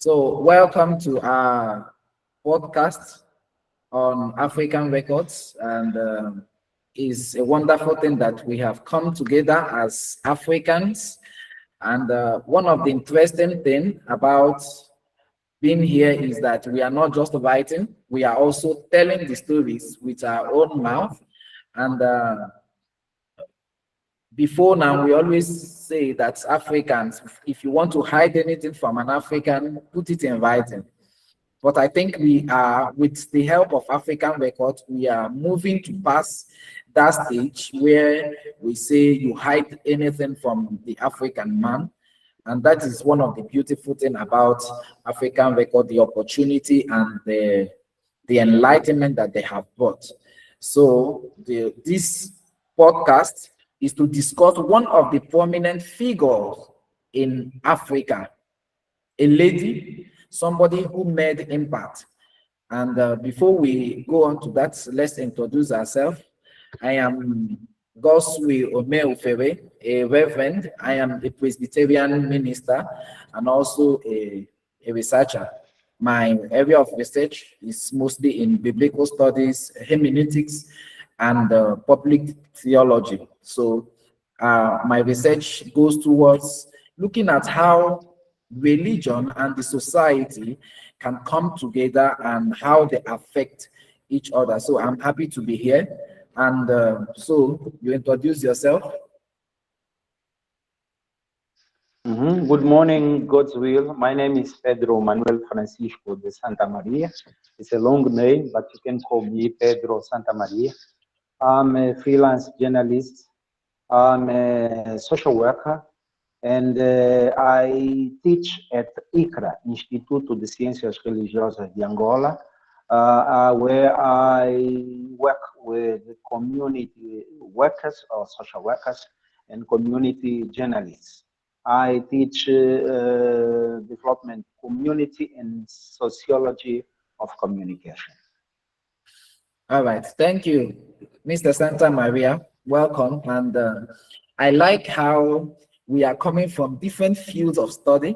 So, welcome to our podcast on African records, and it's a wonderful thing that we have come together as Africans. And one of the interesting thing about being here is that we are not just writing; we are also telling the stories with our own mouth. And before now, we always say that Africans, if you want to hide anything from an African, put it in writing. But I think we are, with the help of African Records, we are moving to pass that stage where we say you hide anything from the African man. And that is one of the beautiful thing about African Record, the opportunity and the enlightenment that they have brought. So this podcast is to discuss one of the prominent figures in Africa, a lady, somebody who made impact. And before we go on to that, let's introduce ourselves. I am Goswe Omeufere, a reverend. I am a Presbyterian minister and also a researcher. My area of research is mostly in biblical studies, hermeneutics, and public theology. So my research goes towards looking at how religion and the society can come together and how they affect each other. So I'm happy to be here. And so you introduce yourself. Good morning, God's will. My name is Pedro Manuel Francisco de Santa Maria. It's a long name, but you can call me Pedro Santa Maria. I'm a freelance journalist. I'm a social worker, and I teach at ICRA, Instituto de Ciências Religiosas de Angola, where I work with community workers or social workers and community journalists. I teach development, community, and sociology of communication. All right, thank you, Mr. Santa Maria. Welcome. And I like how we are coming from different fields of study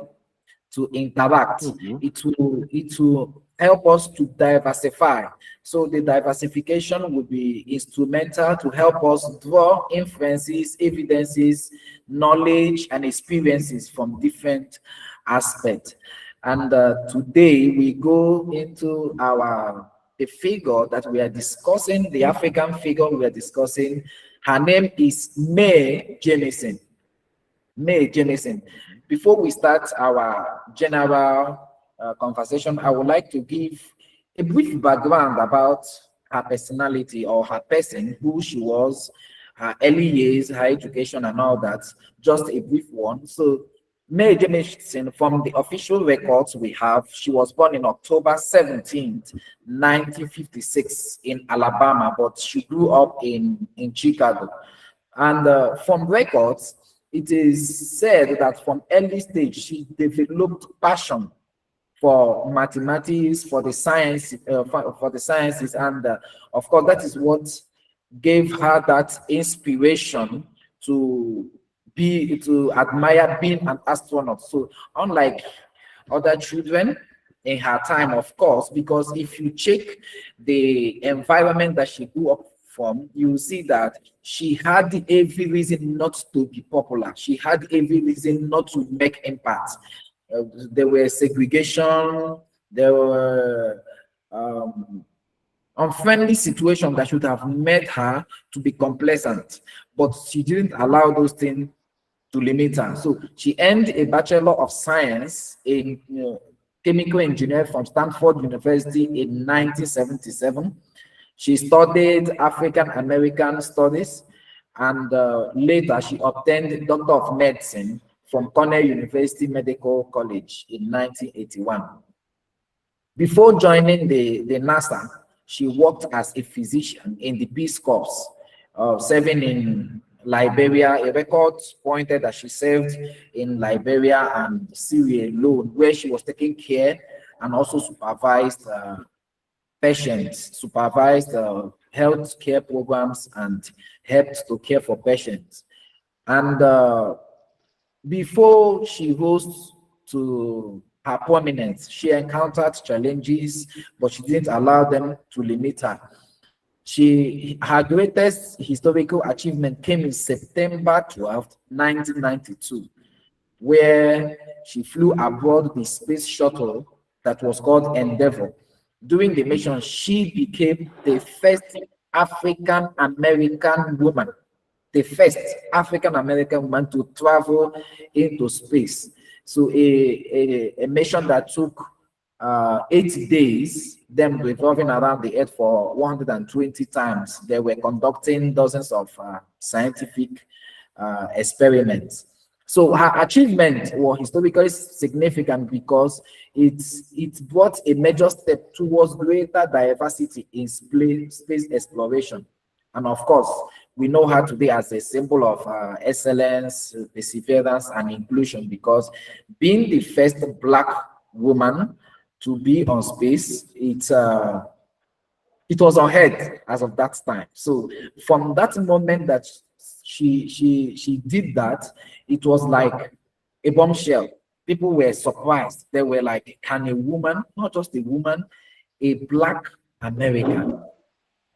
to interact. It will help us to diversify. So the diversification will be instrumental to help us draw inferences, evidences, knowledge, and experiences from different aspects. And today we go into the figure that we are discussing, the African figure we are discussing. Her name is Mae Jemison. Mae Jemison. Before we start our general conversation, I would like to give a brief background about her personality or her person, who she was, her early years, her education, and all that. Just a brief one. So, Mae Jemison, from the official records we have, she was born in October 17th, 1956, in Alabama, but she grew up in Chicago. And from records, it is said that from early stage she developed passion for mathematics, for the science, for the sciences, and of course that is what gave her that inspiration to admire being an astronaut. So unlike other children in her time, of course, because if you check the environment that she grew up from, you will see that she had every reason not to be popular. She had every reason not to make impact. There were segregation, there were unfriendly situations that should have made her to be complacent, but she didn't allow those things to limit her. So she earned a Bachelor of Science in chemical engineering from Stanford University in 1977. She studied African American Studies, and later she obtained Doctor of Medicine from Cornell University Medical College in 1981. Before joining the NASA, she worked as a physician in the Peace Corps, serving in Liberia. A record pointed that she served in Liberia and Syria alone, where she was taking care and also supervised patients, supervised health care programs, and helped to care for patients. And before she rose to her prominence. She encountered challenges, but she didn't allow them to limit her. Her greatest historical achievement came in September 12th, 1992, where she flew aboard the space shuttle that was called Endeavour. During the mission, she became the first African American woman, the first African American woman to travel into space. So a mission that took 8 days, them revolving around the earth for 120 times. They were conducting dozens of scientific experiments. So her achievement was historically significant because it brought a major step towards greater diversity in space exploration. And of course, we know her today as a symbol of excellence, perseverance, and inclusion, because being the first Black woman to be on space, it was unheard as of that time. So from that moment that she did that, it was like a bombshell. People were surprised. They were like, can a woman, not just a woman, a Black American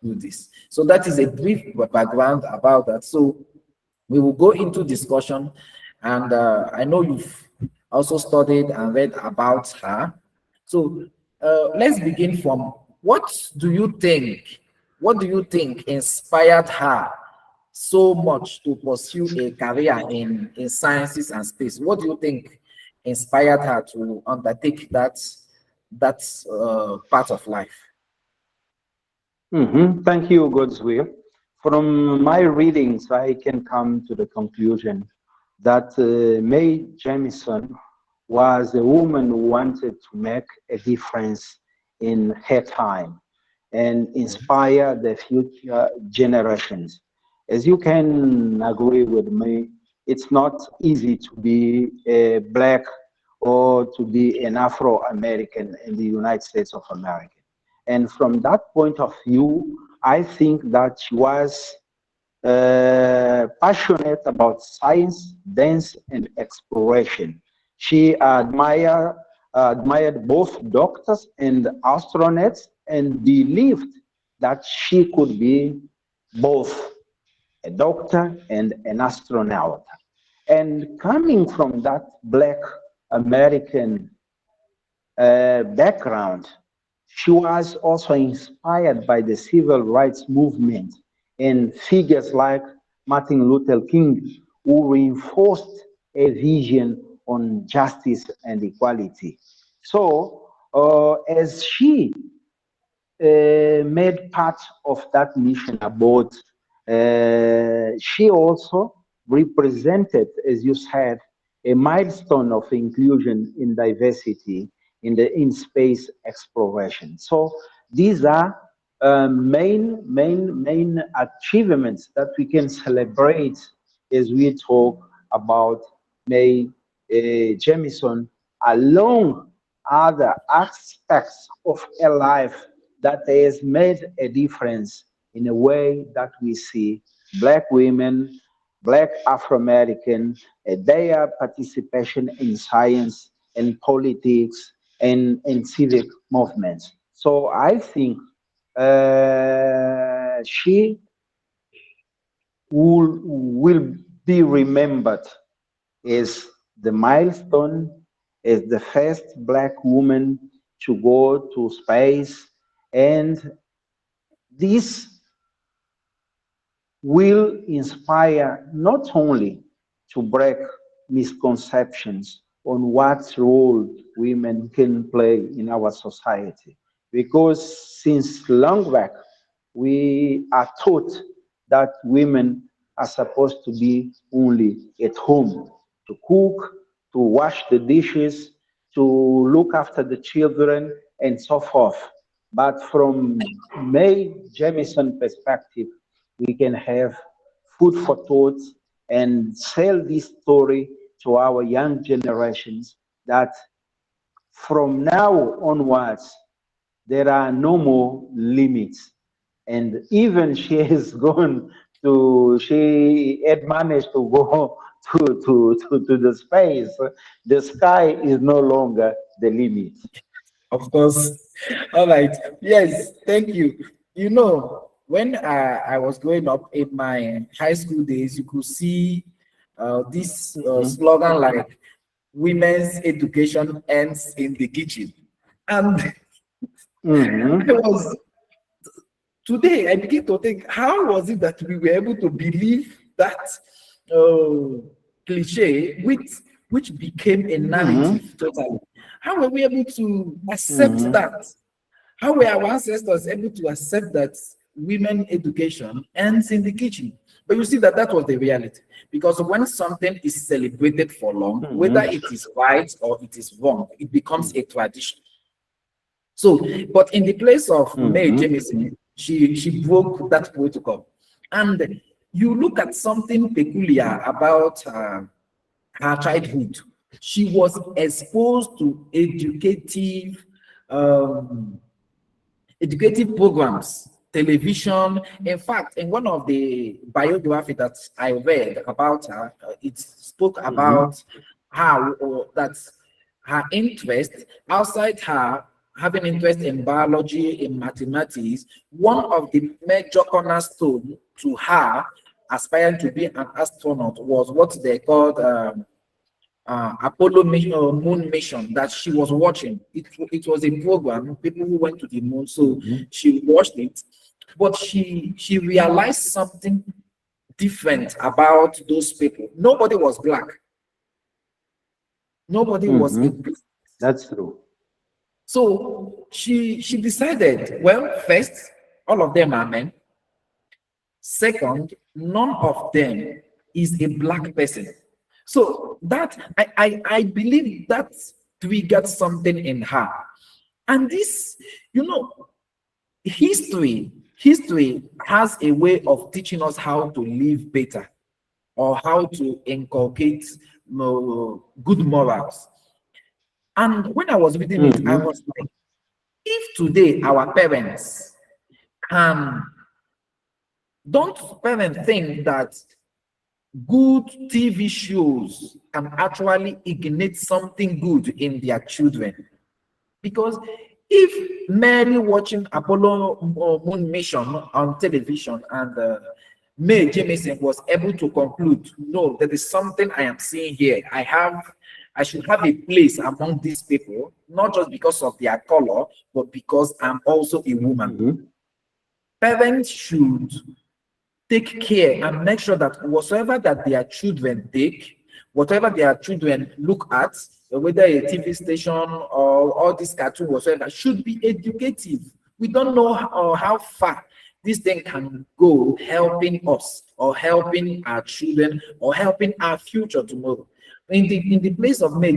do this? So that is a brief background about that. So we will go into discussion, and I know you've also studied and read about her. So let's begin from what do you think inspired her so much to pursue a career in sciences and space? What do you think inspired her to undertake that part of life? Thank you, Godswill. From my readings, I can come to the conclusion that Mae Jemison was a woman who wanted to make a difference in her time and inspire the future generations. As you can agree with me, it's not easy to be a Black or to be an Afro-American in the United States of America. And from that point of view, I think that she was passionate about science, dance, and exploration. She admired both doctors and astronauts and believed that she could be both a doctor and an astronaut. And coming from that Black American background, she was also inspired by the civil rights movement and figures like Martin Luther King, who reinforced a vision on justice and equality. So, as she made part of that mission aboard, she also represented, as you said, a milestone of inclusion in diversity in space exploration. So these are main achievements that we can celebrate as we talk about Mae Jemison, along other aspects of her life that has made a difference in a way that we see Black women, Black Afro-American, their participation in science and politics and civic movements. So I think she will be remembered as the milestone, as the first Black woman to go to space, and this will inspire not only to break misconceptions on what role women can play in our society, because since long back we are taught that women are supposed to be only at home, to cook, to wash the dishes, to look after the children, and so forth. But from Mae Jemison perspective, we can have food for thought and sell this story to our young generations that from now onwards, there are no more limits. And even she has gone she had managed to go to the space. The sky is no longer the limit. Of course. All right. Yes, thank you. You know, when I was growing up in my high school days, you could see this Mhm. slogan like women's education ends in the kitchen. And I Mhm. was today I begin to think, how was it that we were able to believe that uh, cliche, which became a narrative Mhm. totally? How were we able to accept Mhm. that? How were our ancestors able to accept that women education ends in the kitchen? But you see that that was the reality. Because when something is celebrated for long, whether Mhm. it is right or it is wrong, it becomes a tradition. So, but in the place of Mae Mhm. Jemison, she broke that protocol. And you look at something peculiar about her childhood. She was exposed to um, educative programs, television. In fact, in one of the biography that I read about her, it spoke Mhm. about how that her interest outside her having interest in biology, in mathematics, one of the major cornerstone to her aspiring to be an astronaut was what they called Apollo mission, moon mission that she was watching. It was a program, people who went to the moon, so Mhm. she watched it, but she realized something different about those people. Nobody was black. Nobody was a Mhm. black. That's true. So she decided, well, first, all of them are men. Second, none of them is a black person. So that I believe that triggered something in her. And this, you know, history has a way of teaching us how to live better or how to inculcate good morals. And when I was reading it, I Mhm. was like, if today our parents can, don't parents think that good TV shows can actually ignite something good in their children? Because if merely watching Apollo moon mission on television and Mae Jemison was able to conclude, no, there is something I am seeing here. I should have a place among these people, not just because of their color, but because I'm also a woman. Mhm. Parents should take care and make sure that whatsoever that their children take, whatever their children look at, whether a TV station or all these cartoons, whatsoever, should be educative. We don't know how far this thing can go helping us or helping our children or helping our future tomorrow. In the place of May,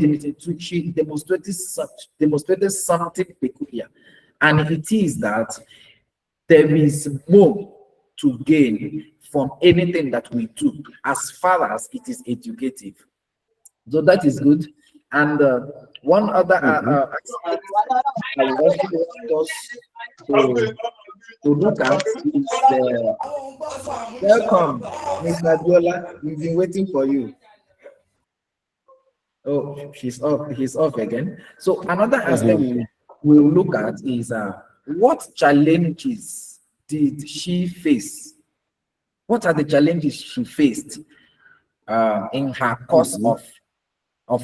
she demonstrated something peculiar. And it is that there is more to gain from anything that we do as far as it is educative. So that is good. And one other Mhm. aspect I would also want us to look at is welcome, Mr. Biola. We've been waiting for you. Oh, he's off again. So another aspect Mhm. we will look at is what challenges did she face? What are the challenges she faced in her course Mhm. of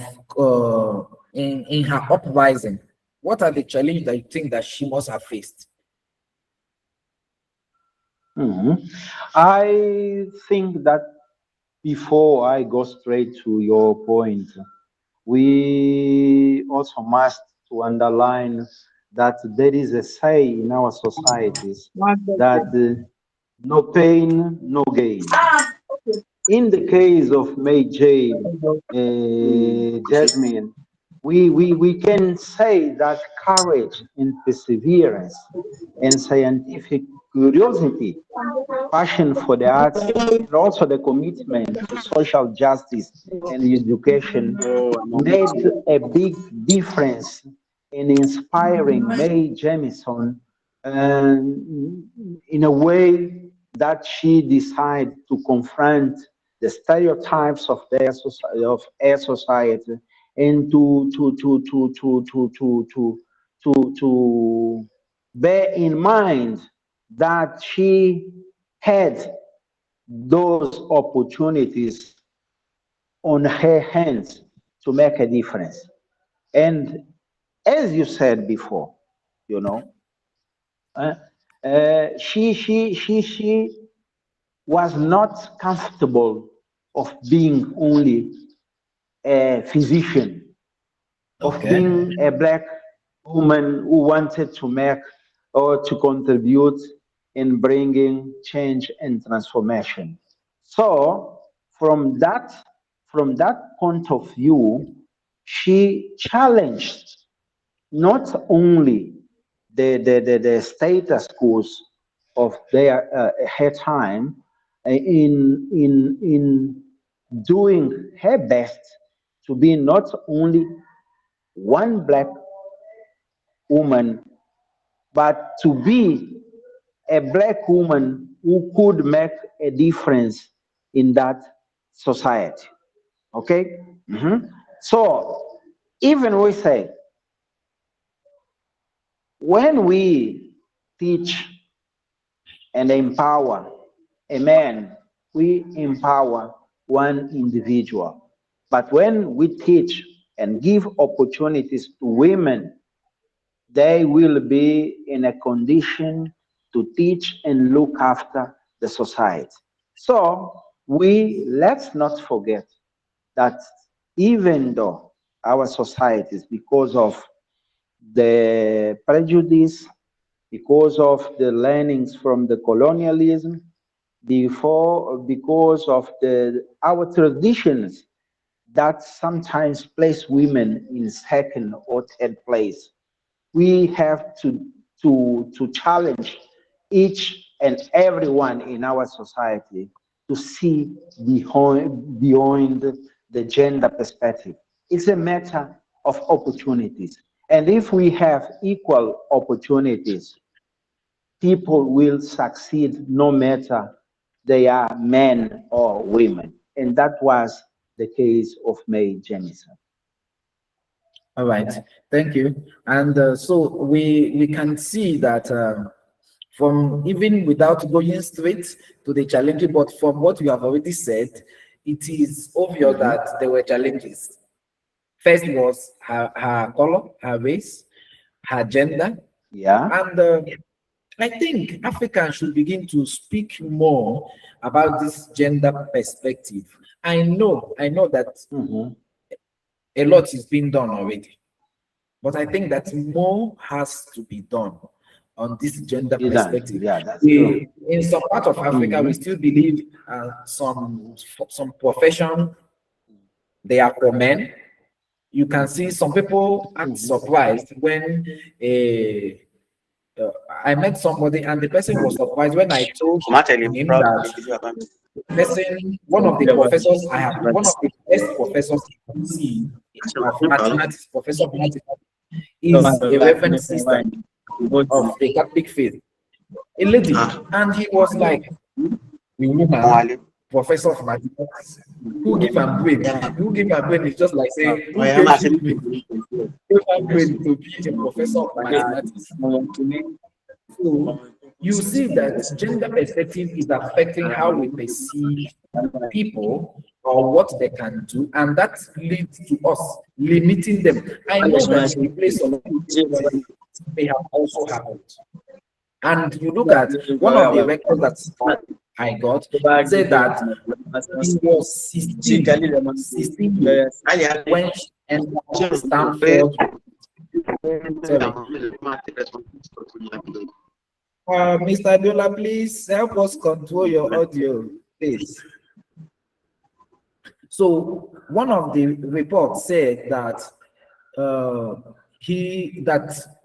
in her uprising? What are the challenges that you think that she must have faced? Mhm. I think that before I go straight to your point, we also must to underline that there is a say in our societies that no pain, no gain. In the case of May Jane, Jasmine, we can say that courage and perseverance and scientific curiosity, passion for the arts, and also the commitment to social justice and education made a big difference in inspiring Mae Jemison in a way that she decided to confront the stereotypes of their society, of our society, and to bear in mind that she had those opportunities on her hands to make a difference. And as you said before, you know, she was not comfortable of being only a physician, of Okay. being a black woman who wanted to make or to contribute in bringing change and transformation. So from that point of view, she challenged not only the status quos of her time in doing her best to be not only one black woman, but to be a black woman who could make a difference in that society. Okay? So even we say, when we teach and empower a man, we empower one individual. But when we teach and give opportunities to women, they will be in a condition to teach and look after the society. So let's not forget that even though our societies, because of the prejudice, because of the learnings from the colonialism, because of our traditions that sometimes place women in second or third place, we have to challenge each and everyone in our society to see beyond the gender perspective. It's a matter of opportunities. And if we have equal opportunities, people will succeed no matter they are men or women. And that was the case of Mae Jemison. All right, thank you. And so we can see that from even without going straight to the challenges, but from what you have already said, it is obvious that there were challenges. First was her color, her race, her gender, Yeah. and I think Africans should begin to speak more about this gender perspective. I know that a lot is being done already, but I think that more has to be done on this gender perspective. Yeah, that's true. In some part of Africa, we still believe some profession they are for men. You can see some people act surprised when I met somebody and the person was surprised when I told him that one of the professors I have, one of the best professors I can see of mathematics, professor of mathematics, is a reverend sister of the Catholic faith, a lady, and he was like, "The woman, professor of mathematics, who give am brain? Who give am brain is just like saying, who gave you brain? Give am brain to be a professor of mathematics." So you see that gender perspective is affecting how we perceive people or what they can do, and that leads to us limiting them. I know that in place of may have also happened. And you look at one of the records that I got, said that he was 16 years when she entered Stanford. Mr. Dola, please help us control your audio, please. So one of the reports said that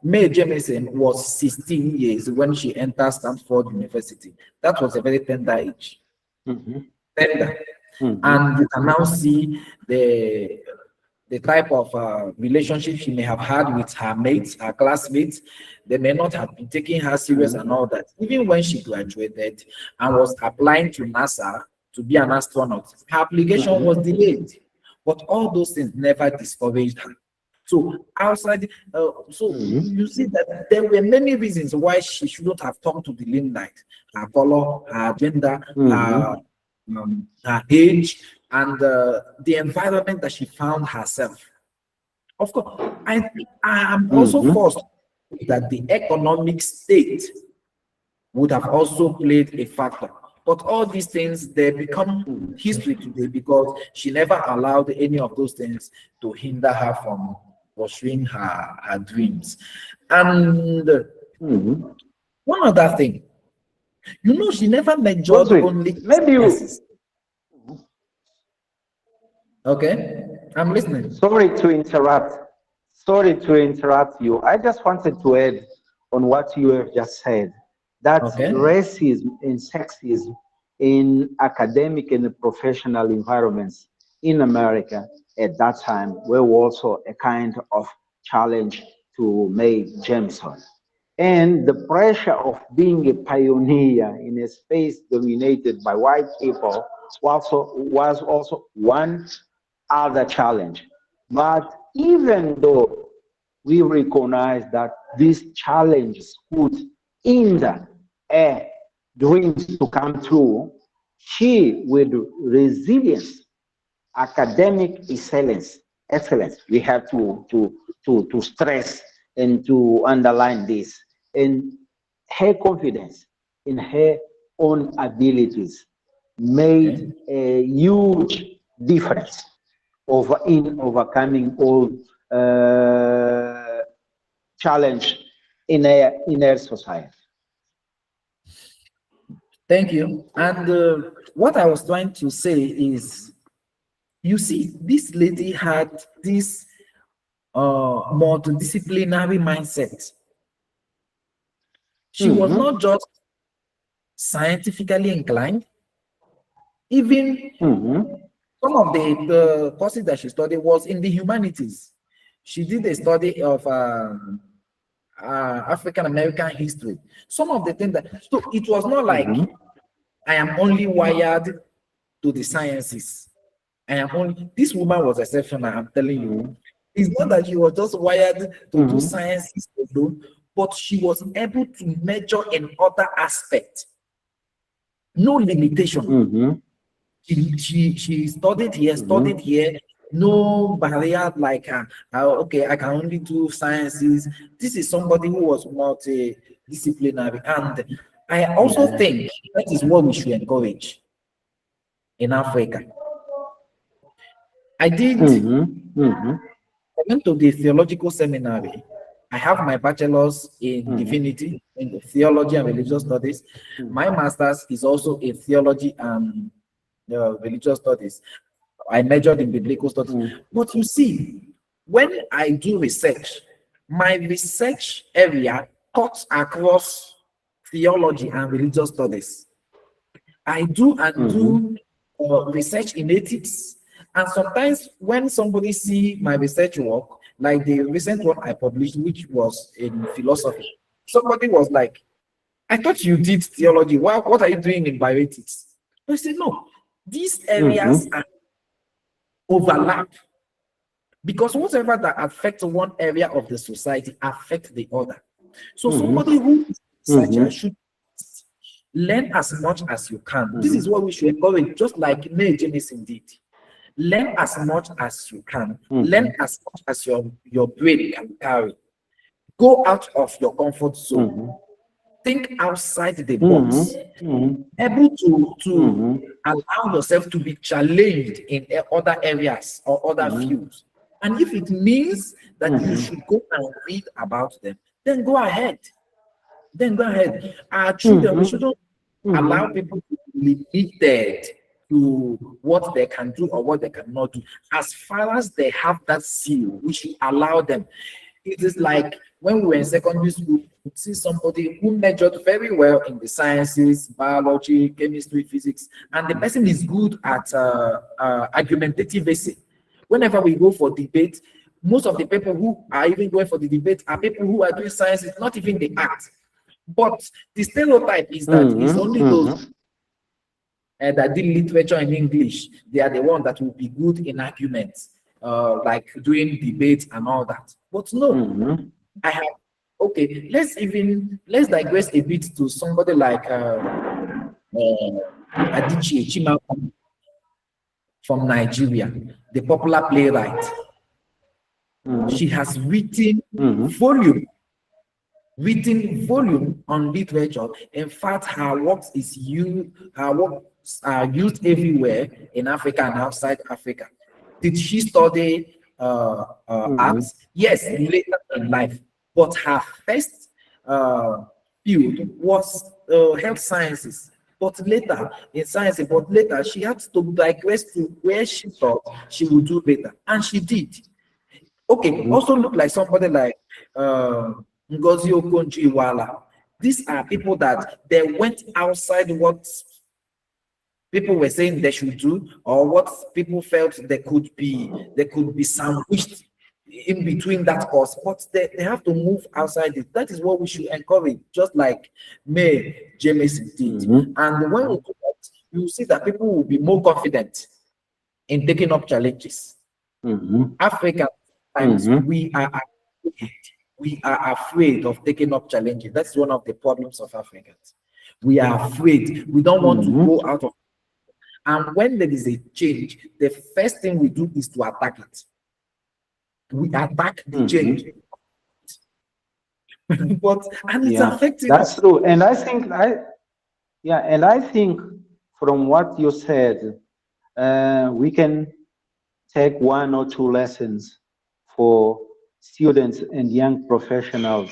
Mae Jemison was 16 years when she entered Stanford University. That was a very tender age. Tender. And you can now see the the type of relationship she may have had with her mates, her classmates. They may not have been taking her serious and all that. Even when she graduated and was applying to NASA to be an astronaut, her application was delayed. But all those things never discouraged her. So outside, you see that there were many reasons why she shouldn't have come to the limelight. Her color, her gender, her age, and the environment that she found herself. Of course, I am also forced that the economic state would have also played a factor. But all these things, they become history today because she never allowed any of those things to hinder her from pursuing her dreams. And one other thing, she never measured only maybe successes. Okay, I'm listening. Sorry to interrupt you. I just wanted to add on what you have just said, that racism and sexism in academic and professional environments in America at that time were also a kind of challenge to Mae Jemison. And the pressure of being a pioneer in a space dominated by white people was also one other challenge. But even though we recognize that these challenges could hinder her dreams to come true, she, with resilience, academic excellence, we have to stress and to underline this, and her confidence in her own abilities made a huge difference in overcoming all challenge in our society. Thank you. And what I was trying to say is, you see, this lady had this multidisciplinary mindset. She was not just scientifically inclined. Even some of the courses that she studied was in the humanities. She did a study of African American history. Some of the things so it was not like I am only wired to the sciences. This woman was exceptional, I'm telling you. It's not that she was just wired to do sciences alone, but she was able to measure in other aspects. No limitation. She studied here, no barrier like okay, I can only do sciences. This is somebody who was multidisciplinary, and I also think that is what we should encourage in Africa. I went to the theological seminary. I have my bachelor's in divinity, in theology and religious studies. My master's is also in theology and religious studies. I majored in biblical studies. But you see, when I do research, my research area cuts across theology and religious studies. I do research in ethics. And sometimes when somebody see my research work, like the recent one I published, which was in philosophy, somebody was like, I thought you did theology. What are you doing in bioethics? I said, no, these areas are overlap, because whatever that affects one area of the society affects the other. So somebody who is a researcher should learn as much as you can. This is what we should encourage, just like Mae Jemison did. Learn as much as you can. Learn as much as your brain can carry. Go out of your comfort zone. Think outside the box. Able to allow yourself to be challenged in other areas or other fields. And if it means that you should go and read about them, then go ahead. Our children, we shouldn't allow people to be limited to what they can do or what they cannot do. As far as they have that seal, we should allow them. It is like when we were in secondary school, you see somebody who majored very well in the sciences, biology, chemistry, physics, and the person is good at argumentative essay. whenever we go for debate, most of the people who are even going for the debate are people who are doing science, it's not even the art. But the stereotype is that it's only those that did literature in English, they are the ones that will be good in arguments, like doing debates and all that. But no, I have, okay, let's digress a bit to somebody like Adichie Chimamanda from Nigeria, the popular playwright. She has volume on literature. In fact, her works are used everywhere in Africa and outside Africa. Did she study arts? Yes, later in life. But her first field was health sciences. But later in science, she had to digress to where she thought she would do better, and she did. Okay, also look like somebody like Ngozi Okonjo-Iweala. These are people that they went outside what people were saying they should do, or what people felt they could be sandwiched in between that course, but they have to move outside it. That is what we should encourage, just like May Jameson did. And when we do that, you see that people will be more confident in taking up challenges. Africa, times we are afraid of taking up challenges. That's one of the problems of Africans. We are afraid. We don't want to go out of. And when there is a change, the first thing we do is to attack it. We attack the change. But and it's affecting that's us. true. And I think from what you said, we can take one or two lessons for students and young professionals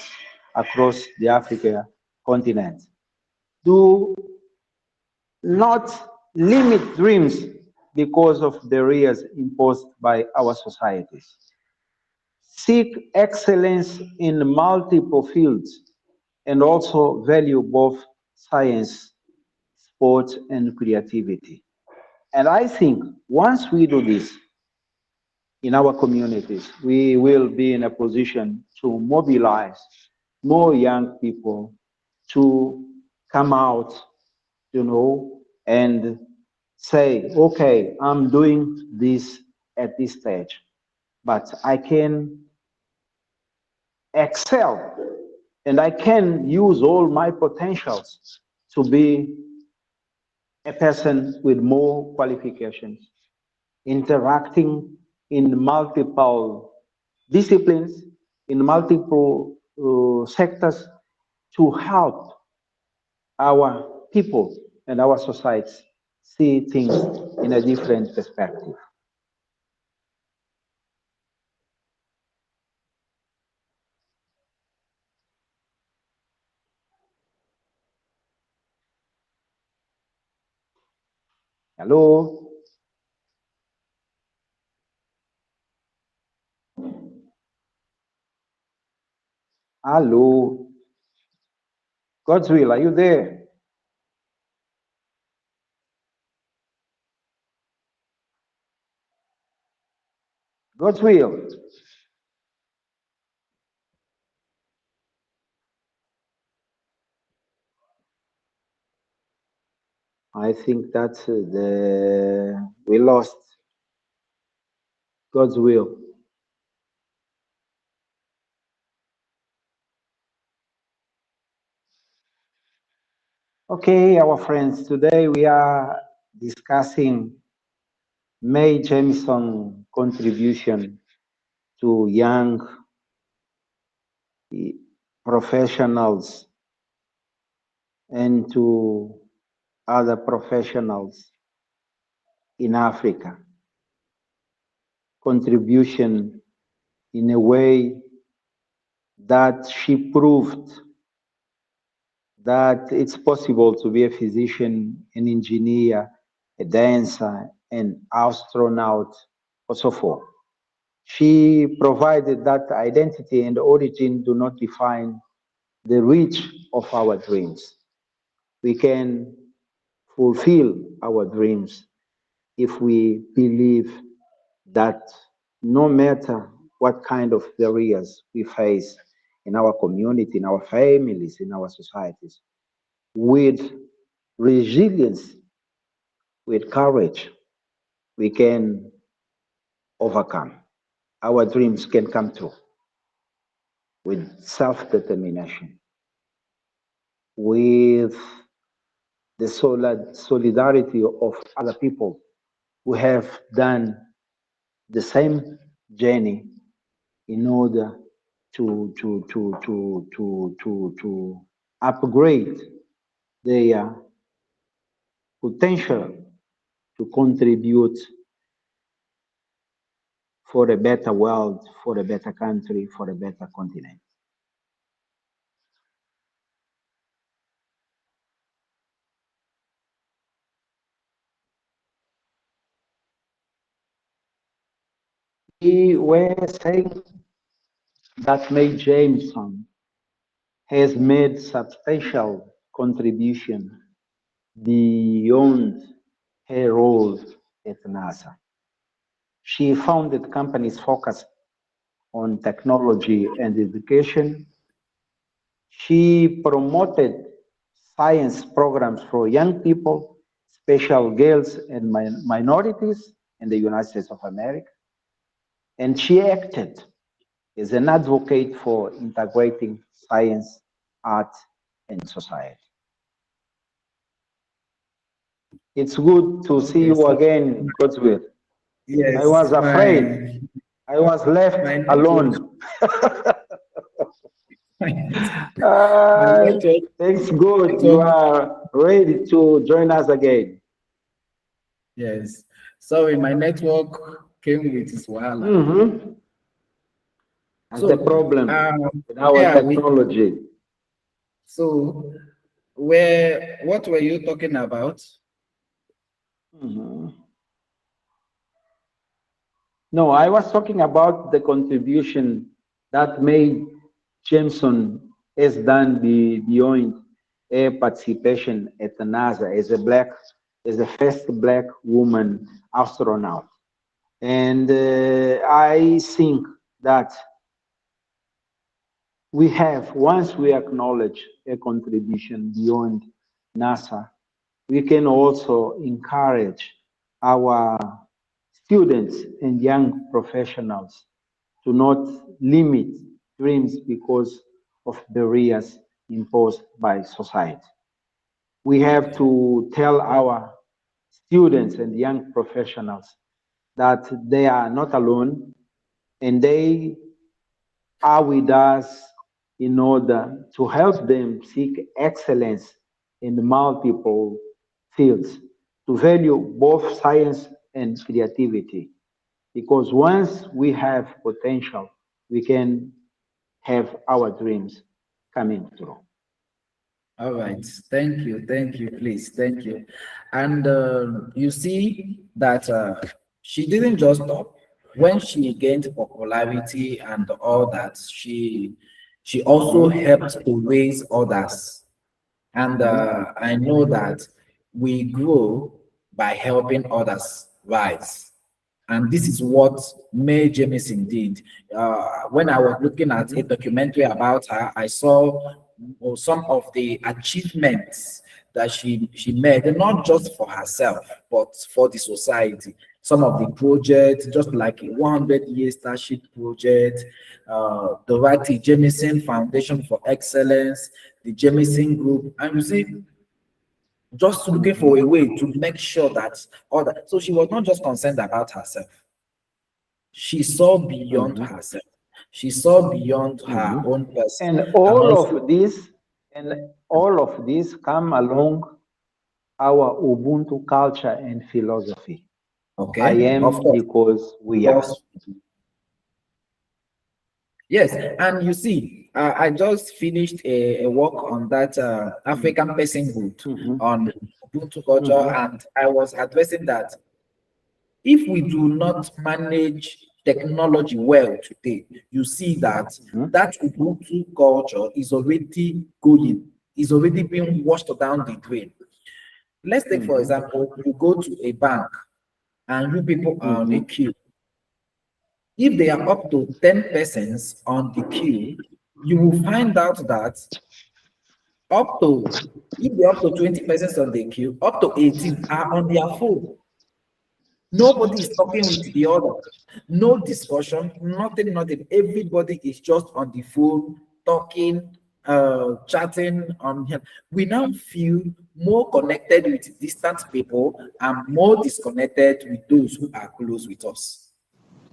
across the Africa continent. Do not limit dreams because of barriers imposed by our societies. Seek excellence in multiple fields and also value both science, sport, and creativity. And I think once we do this in our communities, we will be in a position to mobilize more young people to come out, and say, okay, I'm doing this at this stage, but I can excel and I can use all my potentials to be a person with more qualifications, interacting in multiple disciplines, in multiple sectors to help our people and our societies see things in a different perspective. Hello? Hello? God's will, are you there? God's will. I think that's we lost God's will. Okay, our friends, today we are discussing May Jemison contribution to young professionals and to other professionals in Africa. Contribution in a way that she proved that it's possible to be a physician, an engineer, a dancer, an astronaut, or so forth. She provided that identity and origin do not define the reach of our dreams. We can fulfill our dreams if we believe that no matter what kind of barriers we face in our community, in our families, in our societies, with resilience, with courage, we can overcome. Our dreams can come true with self-determination, with the solidarity of other people who have done the same journey in order to upgrade their potential to contribute for a better world, for a better country, for a better continent. We were saying that Mae Jemison has made substantial contribution beyond her role at NASA. She founded companies focused on technology and education. She promoted science programs for young people, special girls and minorities in the United States of America. And she acted as an advocate for integrating science, art, and society. It's good to see you again, Godswill. Yes, I was afraid. I was left alone. Thanks God you are ready to join us again. Yes. Sorry, my network came with its wahala. That's the problem with our technology. So, what were you talking about? No, I was talking about the contribution that Mae Jemison has done beyond her participation at the NASA as the first Black woman astronaut. And I think that once we acknowledge a contribution beyond NASA, we can also encourage our students and young professionals to not limit dreams because of barriers imposed by society. We have to tell our students and young professionals that they are not alone and they are with us in order to help them seek excellence in multiple fields, to value both science and creativity. Because once we have potential, we can have our dreams coming true. All right. Thank you. Thank you, please. Thank you. And you see that she didn't just stop. When she gained popularity and all that, she also helped to raise others. And I know that we grow by helping others rise. And this is what Mae Jemison did. When I was looking at a documentary about her, I saw some of the achievements that she made, not just for herself, but for the society. Some of the projects, just like a 100 year Starship project, the Dorothy Jemison Foundation for Excellence, the Jemison Group, and you see, just looking for a way to make sure that all that. So she was not just concerned about herself. She saw beyond herself. She saw beyond her own person. And all of this come along our Ubuntu culture and philosophy. Okay. I am because we are. Yes, and you see, I just finished a work on that African personhood on Ubuntu culture, and I was addressing that if we do not manage technology well today, you see that that Ubuntu culture is already being washed down the drain. Let's take, for example, you go to a bank and you people are on a queue. If they are up to 10 persons on the queue, you will find out that up to, if they're up to 20 persons on the queue, up to 18 are on their phone. Nobody is talking with the other. No discussion, nothing, nothing. Everybody is just on the phone, talking, chatting on here. We now feel more connected with distant people and more disconnected with those who are close with us.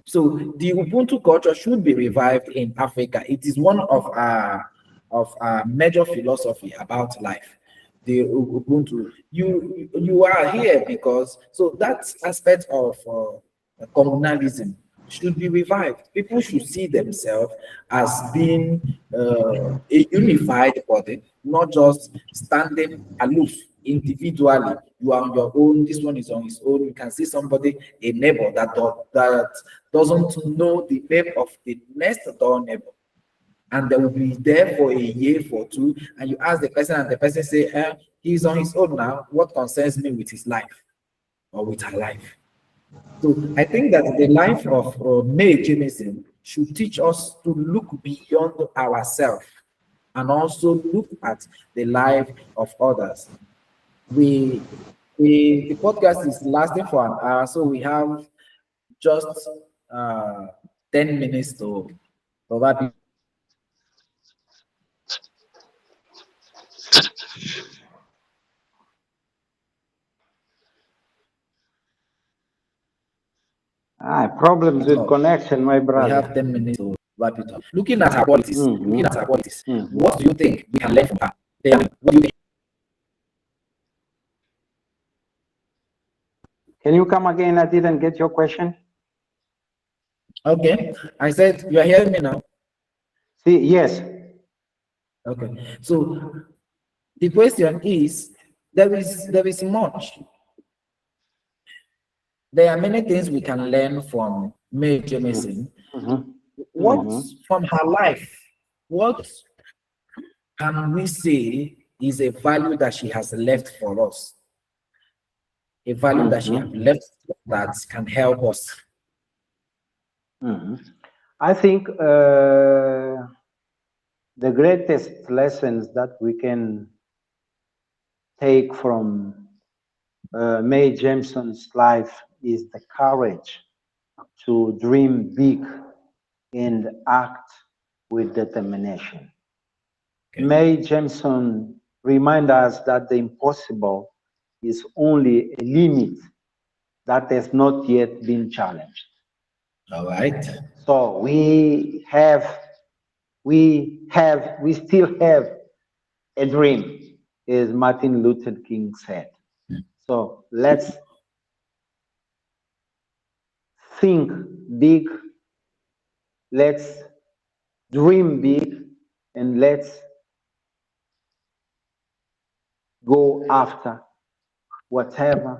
So the Ubuntu culture should be revived in Africa. It is one of our major philosophy about life. The Ubuntu. You are here because so that aspect of communalism should be revived. People should see themselves as being a unified body, not just standing aloof individually. You are on your own. This one is on his own. You can see somebody, a neighbor that doesn't know the name of the next door neighbor, and they will be there for a year, for two, and you ask the person, and the person say, he's on his own now. What concerns me with his life or with her life? So I think that the life of Mae Jemison should teach us to look beyond ourselves and also look at the life of others. The podcast is lasting for an hour, so we have just uh, 10 minutes to wrap it. Problems with up. connection, my We brother. have 10 minutes to wrap it up. Looking at her qualities, Mhm. what do you think we can learn from her? Tell me, what do you think? Can you come again? I didn't get your question. Okay, I said you are hearing me now. See, yes. Okay, so the question is, there is much. There are many things we can learn from Mae Jemison. Mhm. What Mhm. from her life? What can we say is a value that she has left for us? A value that she has Mhm. left that can help us. Mhm. I think the greatest lessons that we can take from Mae Jemson's life is the courage to dream big and act with determination. Okay. Mae Jemson reminds us that the impossible is only a limit that has not yet been challenged. All right. So we still have a dream, as Martin Luther King said. So let's think big, let's dream big, and let's go after whatever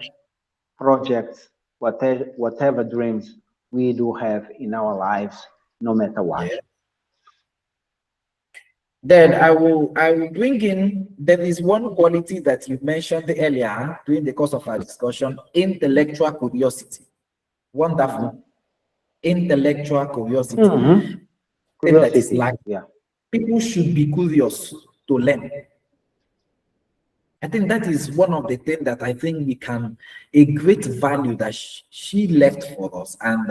projects, whatever dreams we do have in our lives, no matter what. Yeah. Then I will bring in, there is one quality that you mentioned earlier during the course of our discussion, intellectual curiosity. Wonderful. Intellectual curiosity. Mhm. Thing that is Curiosity, like yeah. people should be curious to learn. I think that is one of the things that I think we can, a great value that she left for us, and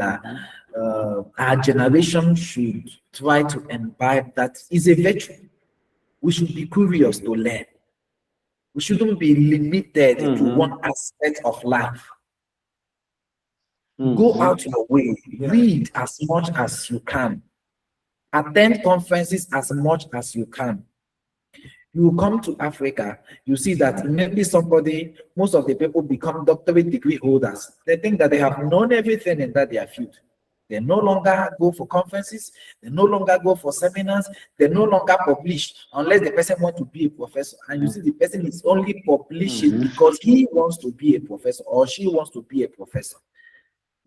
our generation should try to imbibe. That is a virtue. We should be curious to learn. We shouldn't be limited to one aspect of life. Go out your way, read as much as you can, attend conferences as much as you can. You come to Africa, you see that maybe somebody, most of the people become doctorate degree holders. They think that they have known everything in that their field. They no longer go for conferences, they no longer go for seminars, they no longer publish unless the person wants to be a professor. And you see the person is only publishing because he wants to be a professor or she wants to be a professor.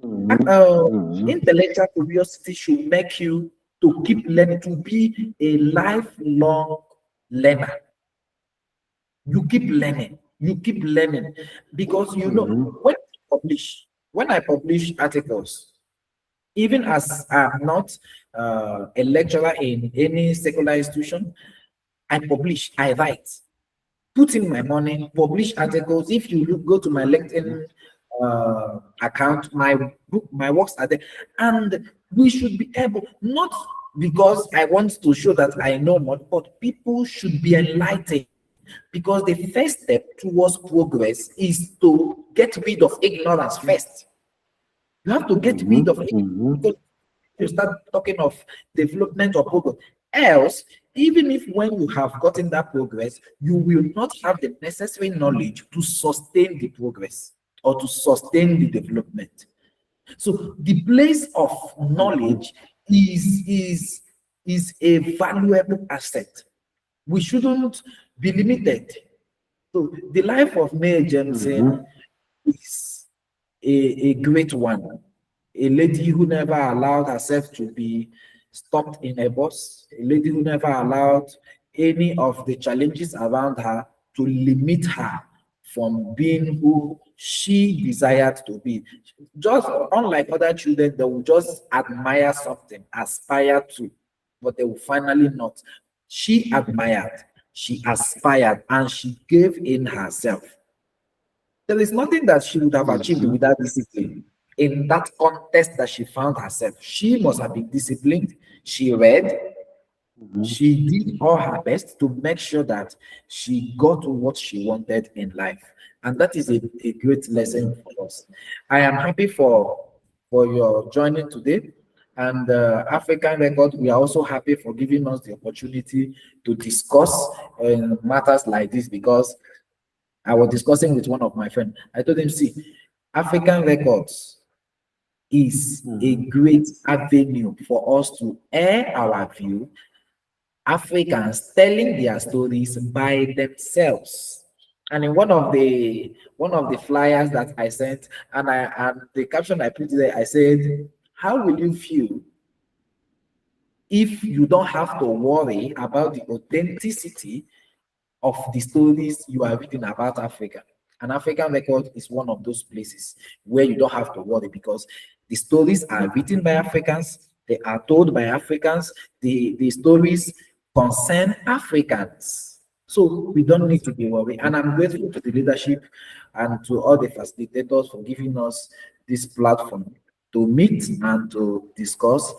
Intellectual curiosity should make you to keep learning, to be a lifelong learner. You keep learning because you know when I publish articles, Even as I'm not a lecturer in any secular institution, I publish, I write, put in my money, publish articles. If you go to my LinkedIn account, my book, my works are there, and we should be able, not because I want to show that I know more, but people should be enlightened. Because the first step towards progress is to get rid of ignorance first. You have to get rid of it because you start talking of development or progress. Else, even if when you have gotten that progress, you will not have the necessary knowledge to sustain the progress or to sustain the development. So the place of knowledge is a valuable asset. We shouldn't be limited. So the life of Mae Jemison is a great one. A lady who never allowed herself to be stopped in a bus, a lady who never allowed any of the challenges around her to limit her from being who she desired to be. Just unlike other children, they will just admire something, aspire to, but they will finally not. She admired, she aspired, and she gave in herself. There is nothing that she would have achieved without discipline. In that context that she found herself, she must have been disciplined. She read, she did all her best to make sure that she got what she wanted in life. And that is a great lesson for us. I am happy for your joining today. And African Record, we are also happy for giving us the opportunity to discuss matters like this, because I was discussing with one of my friends. I told him, see, African Records is a great avenue for us to air our view, Africans telling their stories by themselves. And in one of the flyers that I sent, and the caption I put there, I said, how will you feel if you don't have to worry about the authenticity of the stories you are reading about Africa? An African Record is one of those places where you don't have to worry, because the stories are written by Africans, they are told by Africans, the stories concern Africans. So we don't need to be worried. And I'm grateful to the leadership and to all the facilitators for giving us this platform to meet and to discuss.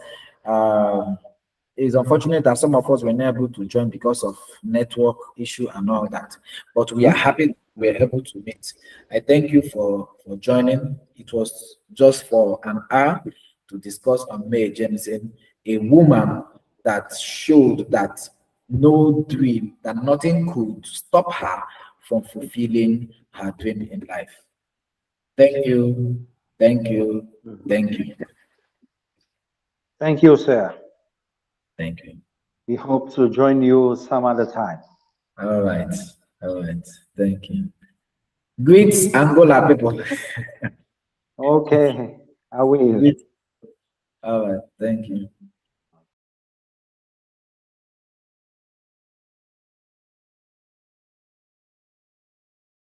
It's unfortunate that some of us were not able to join because of network issue and all that, but we are happy we were able to meet. I thank you for joining. It was just for an hour to discuss on Mae Jemison, a woman that showed that no dream, that nothing could stop her from fulfilling her dream in life. Thank you, thank you, thank you, Thank you, sir. thank you. We hope to join you some other time. All right, all right, thank you. Greet Angola people. Okay, I will. All right, thank you.